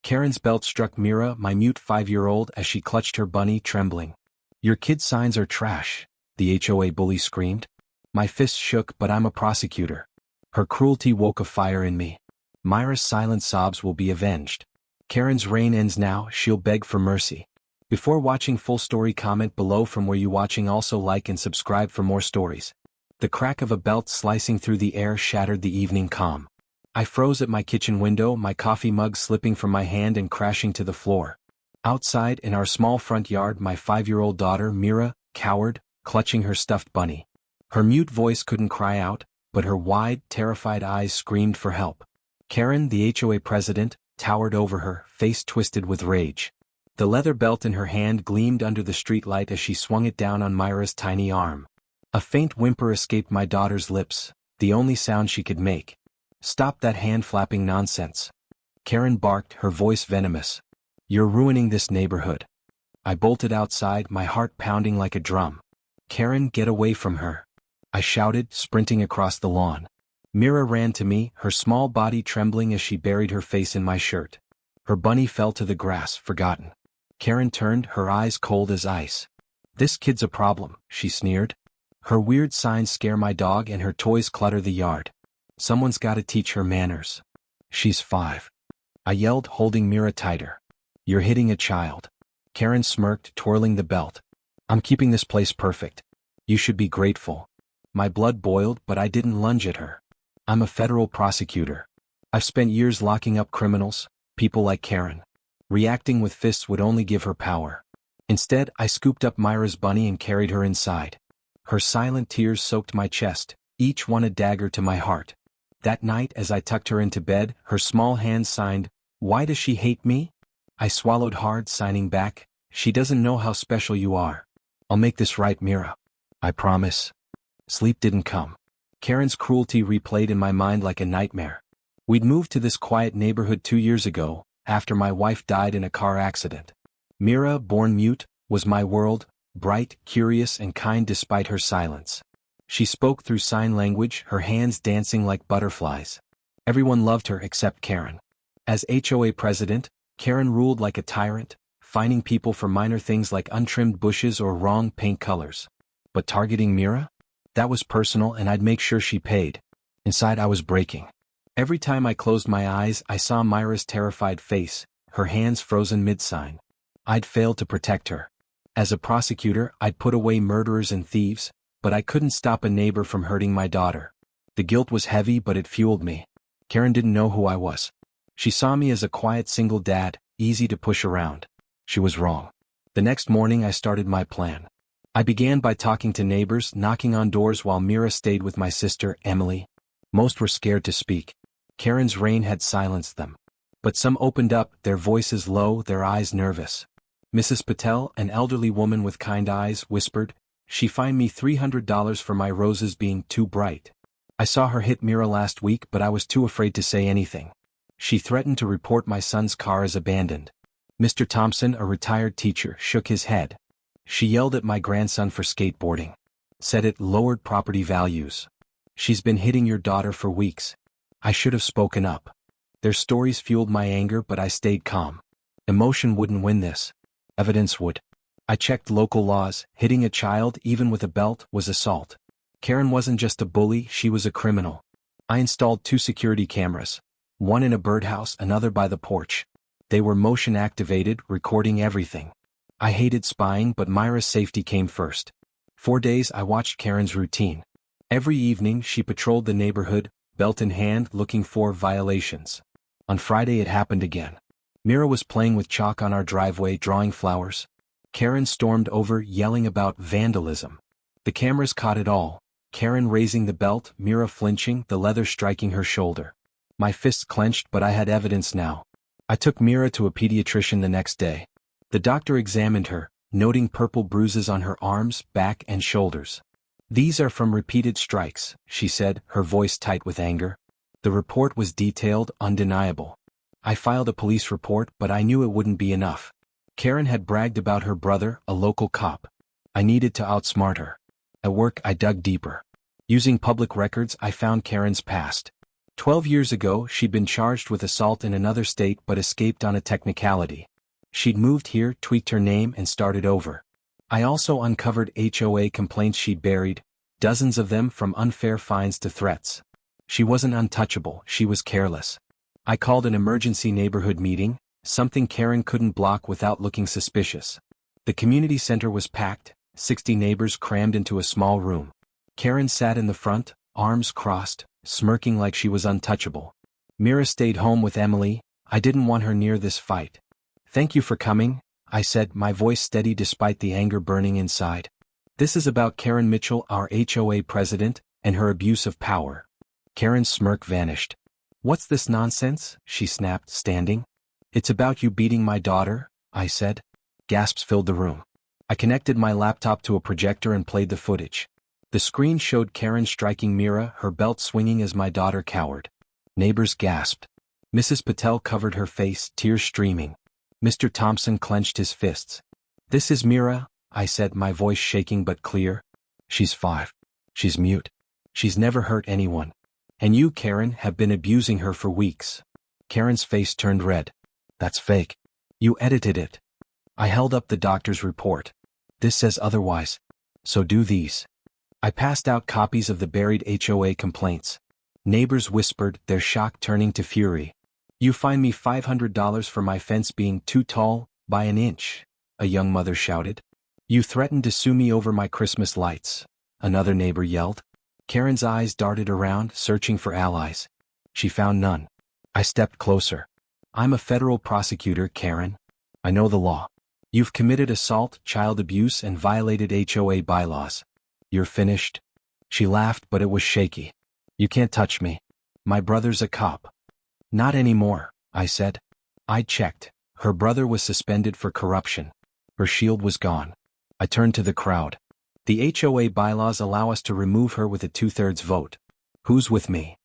Karen's belt struck Mira, my mute 5-year-old, as she clutched her bunny, trembling. "Your kid's signs are trash," the HOA bully screamed. My fists shook, but I'm a prosecutor. Her cruelty woke a fire in me. Myra's silent sobs will be avenged. Karen's reign ends now, she'll beg for mercy. Before watching full story, comment below from where you watching, also like and subscribe for more stories. The crack of a belt slicing through the air shattered the evening calm. I froze at my kitchen window, my coffee mug slipping from my hand and crashing to the floor. Outside, in our small front yard, my 5-year-old daughter, Mira, cowered, clutching her stuffed bunny. Her mute voice couldn't cry out, but her wide, terrified eyes screamed for help. Karen, the HOA president, towered over her, face twisted with rage. The leather belt in her hand gleamed under the streetlight as she swung it down on Myra's tiny arm. A faint whimper escaped my daughter's lips, the only sound she could make. "Stop that hand-flapping nonsense," Karen barked, her voice venomous. "You're ruining this neighborhood." I bolted outside, my heart pounding like a drum. "Karen, get away from her," I shouted, sprinting across the lawn. Mira ran to me, her small body trembling as she buried her face in my shirt. Her bunny fell to the grass, forgotten. Karen turned, her eyes cold as ice. "This kid's a problem," she sneered. "Her weird signs scare my dog and her toys clutter the yard. Someone's gotta teach her manners. She's 5. I yelled, holding Mira tighter. "You're hitting a child." Karen smirked, twirling the belt. "I'm keeping this place perfect. You should be grateful." My blood boiled, but I didn't lunge at her. I'm a federal prosecutor. I've spent years locking up criminals, people like Karen. Reacting with fists would only give her power. Instead, I scooped up Myra's bunny and carried her inside. Her silent tears soaked my chest, each one a dagger to my heart. That night, as I tucked her into bed, her small hand signed, "Why does she hate me?" I swallowed hard, signing back, "She doesn't know how special you are. I'll make this right, Mira. I promise." Sleep didn't come. Karen's cruelty replayed in my mind like a nightmare. We'd moved to this quiet neighborhood 2 years ago, after my wife died in a car accident. Mira, born mute, was my world, bright, curious, and kind despite her silence. She spoke through sign language, her hands dancing like butterflies. Everyone loved her except Karen. As HOA president, Karen ruled like a tyrant, fining people for minor things like untrimmed bushes or wrong paint colors. But targeting Mira? That was personal, and I'd make sure she paid. Inside, I was breaking. Every time I closed my eyes, I saw Myra's terrified face, her hands frozen mid-sign. I'd failed to protect her. As a prosecutor, I'd put away murderers and thieves, but I couldn't stop a neighbor from hurting my daughter. The guilt was heavy, but it fueled me. Karen didn't know who I was. She saw me as a quiet single dad, easy to push around. She was wrong. The next morning, I started my plan. I began by talking to neighbors, knocking on doors while Mira stayed with my sister, Emily. Most were scared to speak. Karen's reign had silenced them. But some opened up, their voices low, their eyes nervous. Mrs. Patel, an elderly woman with kind eyes, whispered, "She fined me $300 for my roses being too bright. I saw her hit Mira last week, but I was too afraid to say anything. She threatened to report my son's car as abandoned." Mr. Thompson, a retired teacher, shook his head. "She yelled at my grandson for skateboarding. Said it lowered property values. She's been hitting your daughter for weeks." I should have spoken up. Their stories fueled my anger, but I stayed calm. Emotion wouldn't win this. Evidence would. I checked local laws. Hitting a child, even with a belt, was assault. Karen wasn't just a bully, she was a criminal. I installed 2 security cameras. One in a birdhouse, another by the porch. They were motion activated, recording everything. I hated spying, but Myra's safety came first. 4 days I watched Karen's routine. Every evening she patrolled the neighborhood, belt in hand, looking for violations. On Friday it happened again. Mira was playing with chalk on our driveway, drawing flowers. Karen stormed over, yelling about vandalism. The cameras caught it all. Karen raising the belt, Mira flinching, the leather striking her shoulder. My fists clenched, but I had evidence now. I took Mira to a pediatrician the next day. The doctor examined her, noting purple bruises on her arms, back, and shoulders. "These are from repeated strikes," she said, her voice tight with anger. The report was detailed, undeniable. I filed a police report, but I knew it wouldn't be enough. Karen had bragged about her brother, a local cop. I needed to outsmart her. At work, I dug deeper. Using public records, I found Karen's past. 12 years ago she'd been charged with assault in another state but escaped on a technicality. She'd moved here, tweaked her name and started over. I also uncovered HOA complaints she'd buried, dozens of them from unfair fines to threats. She wasn't untouchable, she was careless. I called an emergency neighborhood meeting, something Karen couldn't block without looking suspicious. The community center was packed, 60 neighbors crammed into a small room. Karen sat in the front, arms crossed, smirking like she was untouchable. Mira stayed home with Emily. I didn't want her near this fight. "Thank you for coming," I said, my voice steady despite the anger burning inside. "This is about Karen Mitchell, our HOA president, and her abuse of power." Karen's smirk vanished. "What's this nonsense?" she snapped, standing. "It's about you beating my daughter," I said. Gasps filled the room. I connected my laptop to a projector and played the footage. The screen showed Karen striking Mira, her belt swinging as my daughter cowered. Neighbors gasped. Mrs. Patel covered her face, tears streaming. Mr. Thompson clenched his fists. "This is Mira," I said, my voice shaking but clear. "She's 5. She's mute. She's never hurt anyone. And you, Karen, have been abusing her for weeks." Karen's face turned red. "That's fake. You edited it." I held up the doctor's report. "This says otherwise. So do these." I passed out copies of the buried HOA complaints. Neighbors whispered, their shock turning to fury. "You fine me $500 for my fence being too tall, by an inch," a young mother shouted. "You threatened to sue me over my Christmas lights," another neighbor yelled. Karen's eyes darted around, searching for allies. She found none. I stepped closer. "I'm a federal prosecutor, Karen. I know the law. You've committed assault, child abuse, and violated HOA bylaws. You're finished." She laughed, but it was shaky. "You can't touch me. My brother's a cop." "Not anymore," I said. I checked. Her brother was suspended for corruption. Her shield was gone. I turned to the crowd. "The HOA bylaws allow us to remove her with a 2/3 vote. Who's with me?"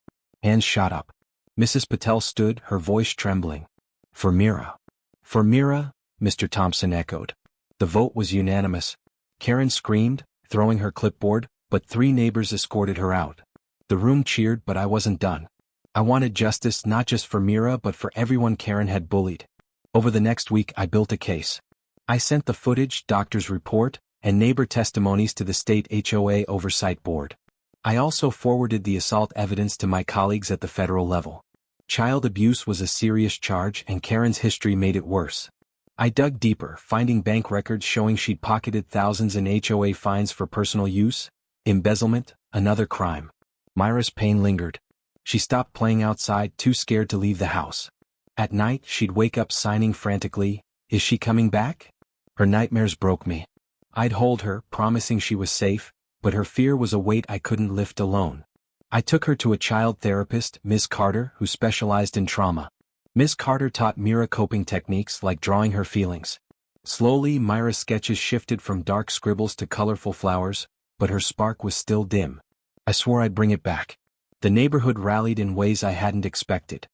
Hands shot up. Mrs. Patel stood, her voice trembling. "For Mira." "For Mira," Mr. Thompson echoed. The vote was unanimous. Karen screamed, throwing her clipboard, but 3 neighbors escorted her out. The room cheered, but I wasn't done. I wanted justice not just for Mira but for everyone Karen had bullied. Over the next week I built a case. I sent the footage, doctor's report, and neighbor testimonies to the state HOA oversight board. I also forwarded the assault evidence to my colleagues at the federal level. Child abuse was a serious charge and Karen's history made it worse. I dug deeper, finding bank records showing she'd pocketed thousands in HOA fines for personal use, embezzlement, another crime. Myra's pain lingered. She stopped playing outside, too scared to leave the house. At night, she'd wake up signing frantically, "Is she coming back?" Her nightmares broke me. I'd hold her, promising she was safe, but her fear was a weight I couldn't lift alone. I took her to a child therapist, Ms. Carter, who specialized in trauma. Ms. Carter taught Mira coping techniques like drawing her feelings. Slowly, Myra's sketches shifted from dark scribbles to colorful flowers, but her spark was still dim. I swore I'd bring it back. The neighborhood rallied in ways I hadn't expected.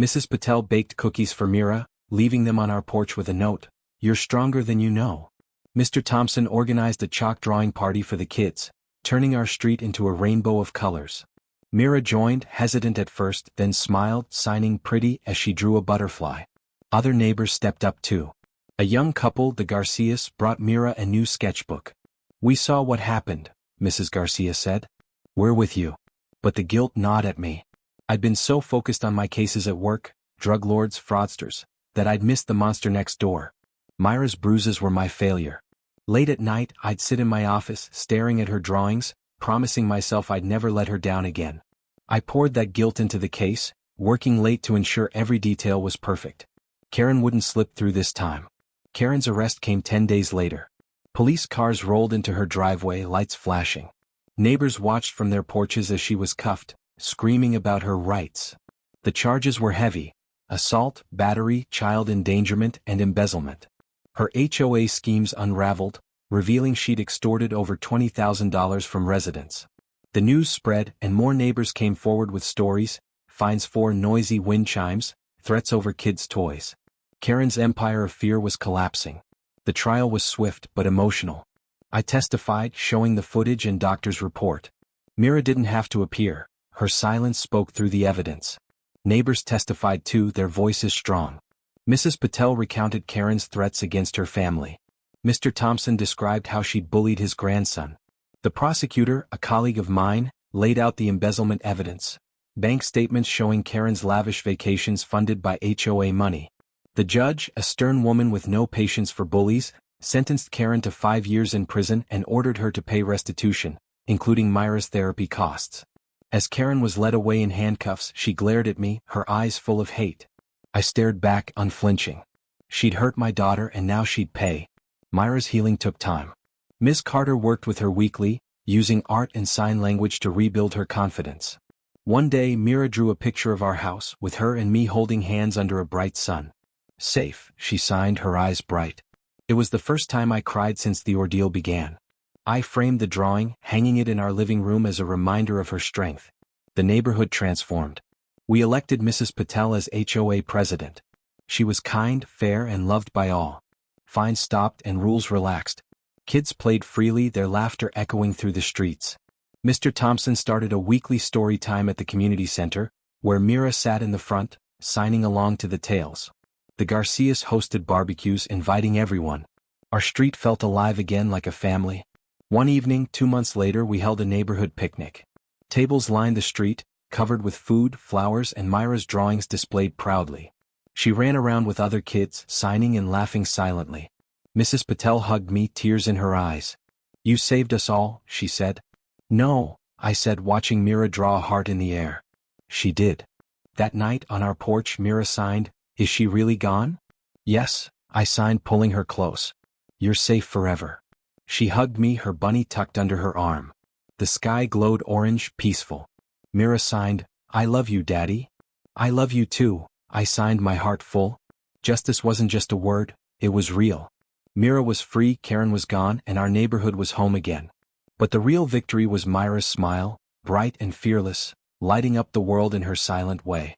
Mrs. Patel baked cookies for Mira, leaving them on our porch with a note, "You're stronger than you know." Mr. Thompson organized a chalk drawing party for the kids, turning our street into a rainbow of colors. Mira joined, hesitant at first, then smiled, signing pretty as she drew a butterfly. Other neighbors stepped up too. A young couple, the Garcias, brought Mira a new sketchbook. "We saw what happened," Mrs. Garcia said. "We're with you." But the guilt gnawed at me. I'd been so focused on my cases at work, drug lords, fraudsters, that I'd missed the monster next door. Myra's bruises were my failure. Late at night, I'd sit in my office, staring at her drawings, promising myself I'd never let her down again. I poured that guilt into the case, working late to ensure every detail was perfect. Karen wouldn't slip through this time. Karen's arrest came 10 days later. Police cars rolled into her driveway, lights flashing. Neighbors watched from their porches as she was cuffed, screaming about her rights. The charges were heavy: assault, battery, child endangerment, and embezzlement. Her HOA schemes unraveled, revealing she'd extorted over $20,000 from residents. The news spread, and more neighbors came forward with stories: fines for noisy wind chimes, threats over kids' toys. Karen's empire of fear was collapsing. The trial was swift but emotional. I testified, showing the footage and doctor's report. Mira didn't have to appear. her silence spoke through the evidence. Neighbors testified too, their voices strong. Mrs. Patel recounted Karen's threats against her family. Mr. Thompson described how she'd bullied his grandson. The prosecutor, a colleague of mine, laid out the embezzlement evidence. Bank statements showing Karen's lavish vacations funded by HOA money. The judge, a stern woman with no patience for bullies, sentenced Karen to 5 years in prison and ordered her to pay restitution, including Myra's therapy costs. As Karen was led away in handcuffs, she glared at me, her eyes full of hate. I stared back, unflinching. She'd hurt my daughter and now she'd pay. Myra's healing took time. Ms. Carter worked with her weekly, using art and sign language to rebuild her confidence. One day Myra drew a picture of our house, with her and me holding hands under a bright sun. Safe, she signed, her eyes bright. It was the first time I cried since the ordeal began. I framed the drawing, hanging it in our living room as a reminder of her strength. The neighborhood transformed. We elected Mrs. Patel as HOA president. She was kind, fair, and loved by all. Fines stopped and rules relaxed. Kids played freely, their laughter echoing through the streets. Mr. Thompson started a weekly story time at the community center, where Myra sat in the front, signing along to the tales. The Garcias hosted barbecues, inviting everyone. Our street felt alive again like a family. One evening, 2 months later, we held a neighborhood picnic. Tables lined the street, covered with food, flowers, and Myra's drawings displayed proudly. She ran around with other kids, signing and laughing silently. Mrs. Patel hugged me, tears in her eyes. "You saved us all," she said. "No," I said, watching Myra draw a heart in the air. She did. That night, on our porch, Myra signed, "Is she really gone?" "Yes," I signed, pulling her close. "You're safe forever." She hugged me, her bunny tucked under her arm. The sky glowed orange, peaceful. Myra signed, "I love you, Daddy." "I love you too," I signed, my heart full. Justice wasn't just a word, it was real. Myra was free, Karen was gone, and our neighborhood was home again. But the real victory was Myra's smile, bright and fearless, lighting up the world in her silent way.